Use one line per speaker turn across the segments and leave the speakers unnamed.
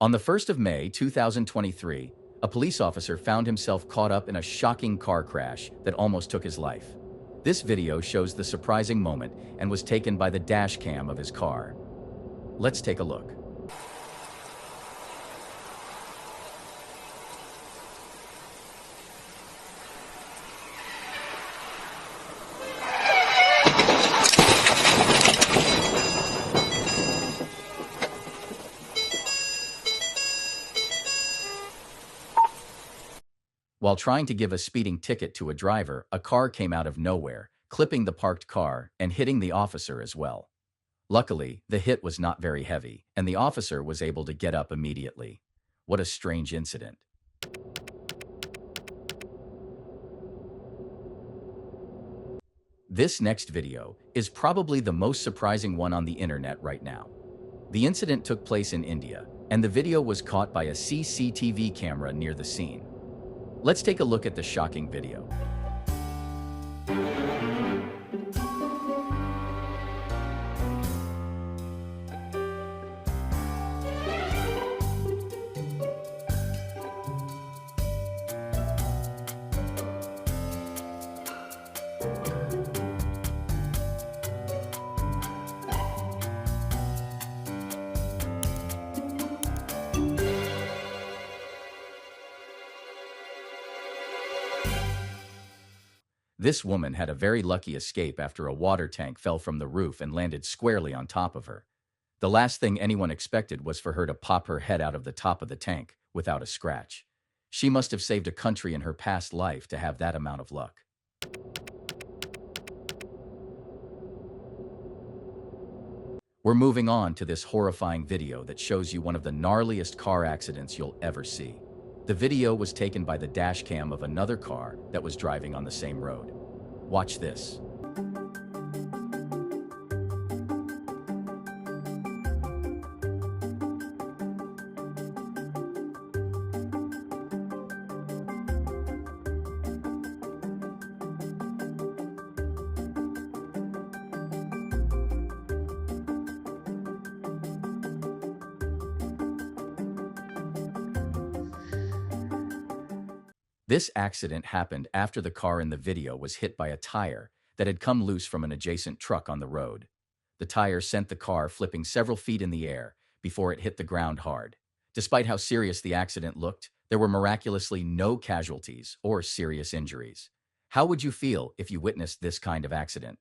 On the 1st of May 2023, a police officer found himself caught up in a shocking car crash that almost took his life. This video shows the surprising moment and was taken by the dash cam of his car. Let's take a look. While trying to give a speeding ticket to a driver, a car came out of nowhere, clipping the parked car and hitting the officer as well. Luckily, the hit was not very heavy, and the officer was able to get up immediately. What a strange incident. This next video is probably the most surprising one on the internet right now. The incident took place in India, and the video was caught by a CCTV camera near the scene. Let's take a look at the shocking video. This woman had a very lucky escape after a water tank fell from the roof and landed squarely on top of her. The last thing anyone expected was for her to pop her head out of the top of the tank without a scratch. She must have saved a country in her past life to have that amount of luck. We're moving on to this horrifying video that shows you one of the gnarliest car accidents you'll ever see. The video was taken by the dash cam of another car that was driving on the same road. Watch this. This accident happened after the car in the video was hit by a tire that had come loose from an adjacent truck on the road. The tire sent the car flipping several feet in the air before it hit the ground hard. Despite how serious the accident looked, there were miraculously no casualties or serious injuries. How would you feel if you witnessed this kind of accident?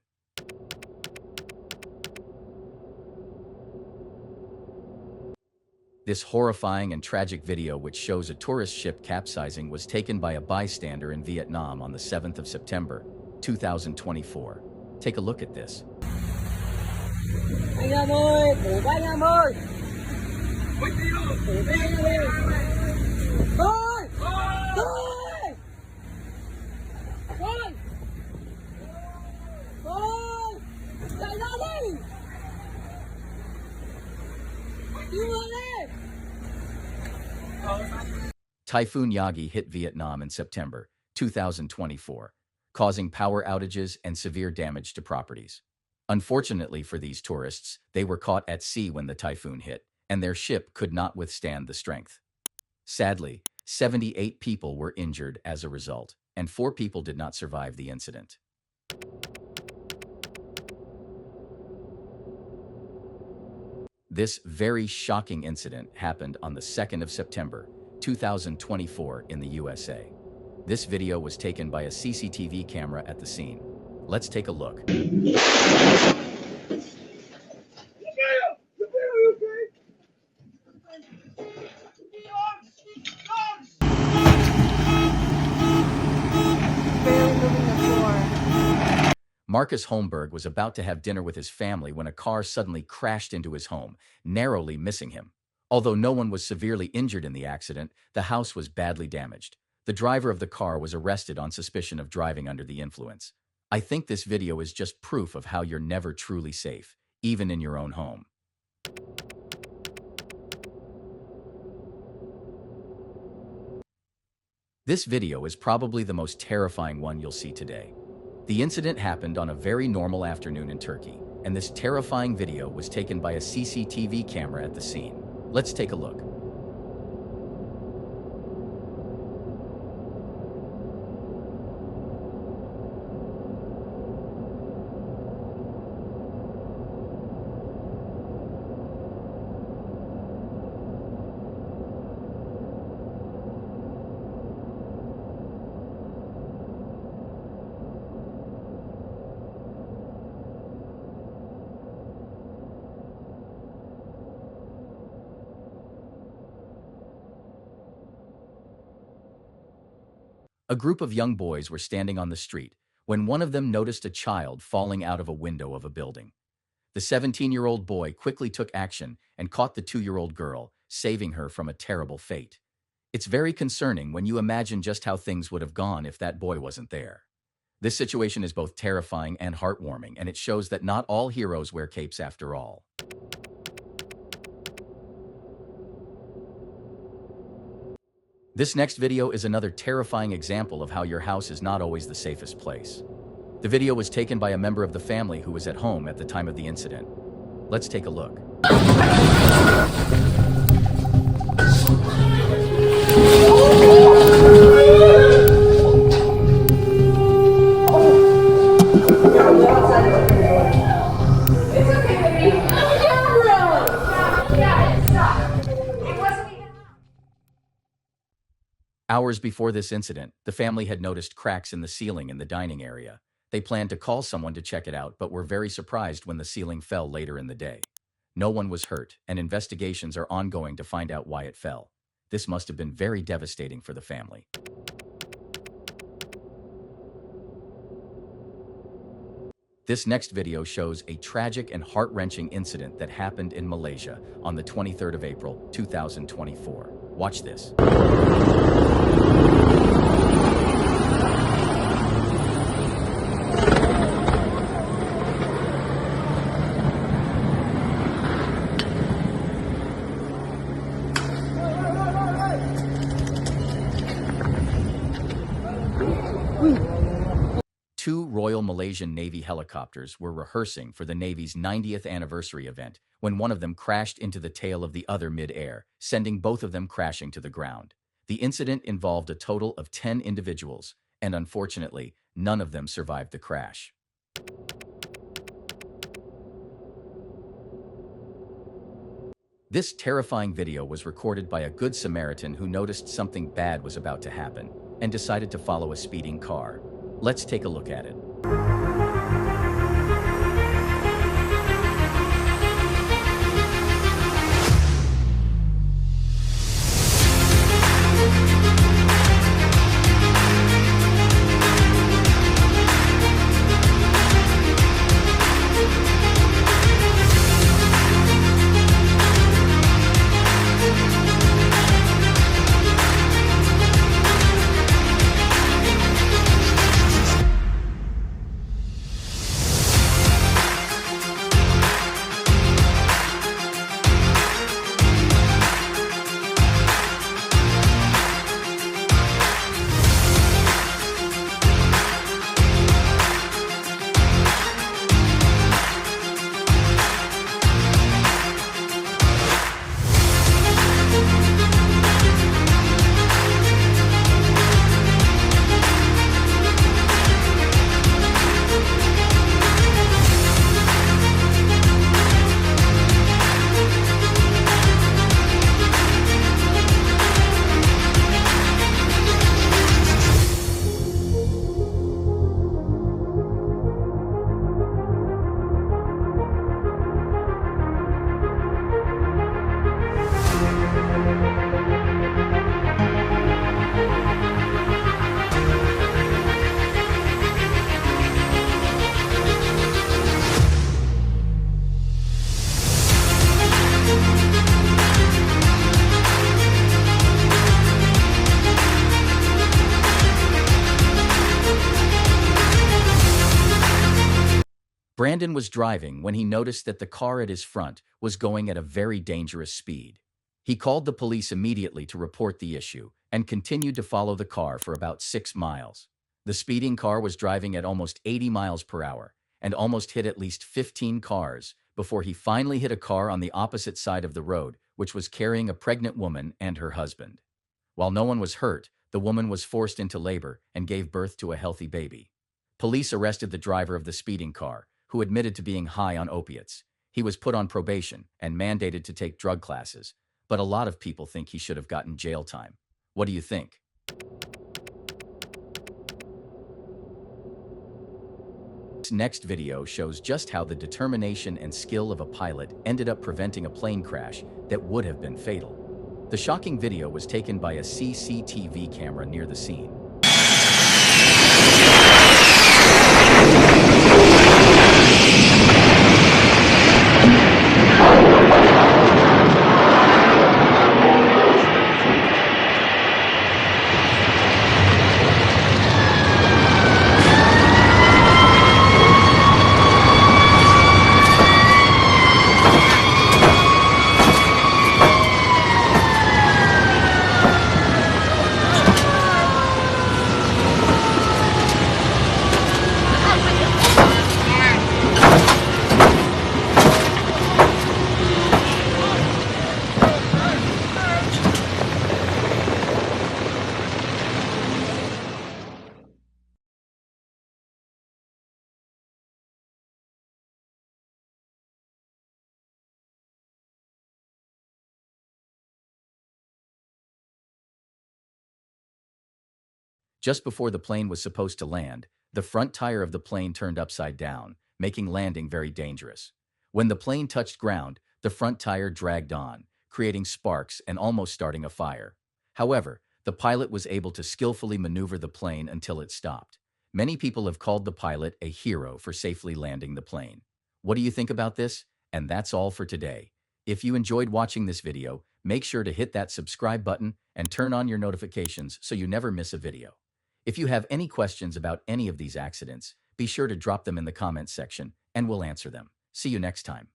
This horrifying and tragic video, which shows a tourist ship capsizing, was taken by a bystander in Vietnam on the 7th of September, 2024. Take a look at this.
Anh em ơi, bổ với anh em ơi. Bổ với anh em ơi. Thôi! Thôi! Thôi! Thôi! Chạy ra đi! Cứu người đi!
Typhoon Yagi hit Vietnam in September 2024, causing power outages and severe damage to properties. Unfortunately for these tourists, they were caught at sea when the typhoon hit, and their ship could not withstand the strength. Sadly, 78 people were injured as a result, and 4 people did not survive the incident. This very shocking incident happened on the 2nd of September, 2024 in the USA. This video was taken by a CCTV camera at the scene. Let's take a look. Marcus Holmberg was about to have dinner with his family when a car suddenly crashed into his home, narrowly missing him. Although no one was severely injured in the accident, the house was badly damaged. The driver of the car was arrested on suspicion of driving under the influence. I think this video is just proof of how you're never truly safe, even in your own home. This video is probably the most terrifying one you'll see today. The incident happened on a very normal afternoon in Turkey, and this terrifying video was taken by a CCTV camera at the scene. Let's take a look. A group of young boys were standing on the street when one of them noticed a child falling out of a window of a building. The 17-year-old boy quickly took action and caught the 2-year-old girl, saving her from a terrible fate. It's very concerning when you imagine just how things would have gone if that boy wasn't there. This situation is both terrifying and heartwarming, and it shows that not all heroes wear capes after all. This next video is another terrifying example of how your house is not always the safest place. The video was taken by a member of the family who was at home at the time of the incident. Let's take a look. Hours before this incident, the family had noticed cracks in the ceiling in the dining area. They planned to call someone to check it out, but were very surprised when the ceiling fell later in the day. No one was hurt, and investigations are ongoing to find out why it fell. This must have been very devastating for the family. This next video shows a tragic and heart-wrenching incident that happened in Malaysia on the 23rd of April, 2024. Watch this. Two Royal Malaysian Navy helicopters were rehearsing for the Navy's 90th anniversary event when one of them crashed into the tail of the other mid-air, sending both of them crashing to the ground. The incident involved a total of 10 individuals, and unfortunately, none of them survived the crash. This terrifying video was recorded by a good Samaritan who noticed something bad was about to happen and decided to follow a speeding car. Let's take a look at it. Brandon was driving when he noticed that the car at his front was going at a very dangerous speed. He called the police immediately to report the issue and continued to follow the car for about 6 miles. The speeding car was driving at almost 80 miles per hour and almost hit at least 15 cars before he finally hit a car on the opposite side of the road, which was carrying a pregnant woman and her husband. While no one was hurt, the woman was forced into labor and gave birth to a healthy baby. Police arrested the driver of the speeding car, who admitted to being high on opiates. He was put on probation and mandated to take drug classes, but a lot of people think he should have gotten jail time. What do you think? This next video shows just how the determination and skill of a pilot ended up preventing a plane crash that would have been fatal. The shocking video was taken by a CCTV camera near the scene. Just before the plane was supposed to land, the front tire of the plane turned upside down, making landing very dangerous. When the plane touched ground, the front tire dragged on, creating sparks and almost starting a fire. However, the pilot was able to skillfully maneuver the plane until it stopped. Many people have called the pilot a hero for safely landing the plane. What do you think about this? And that's all for today. If you enjoyed watching this video, make sure to hit that subscribe button and turn on your notifications so you never miss a video. If you have any questions about any of these accidents, be sure to drop them in the comments section and we'll answer them. See you next time.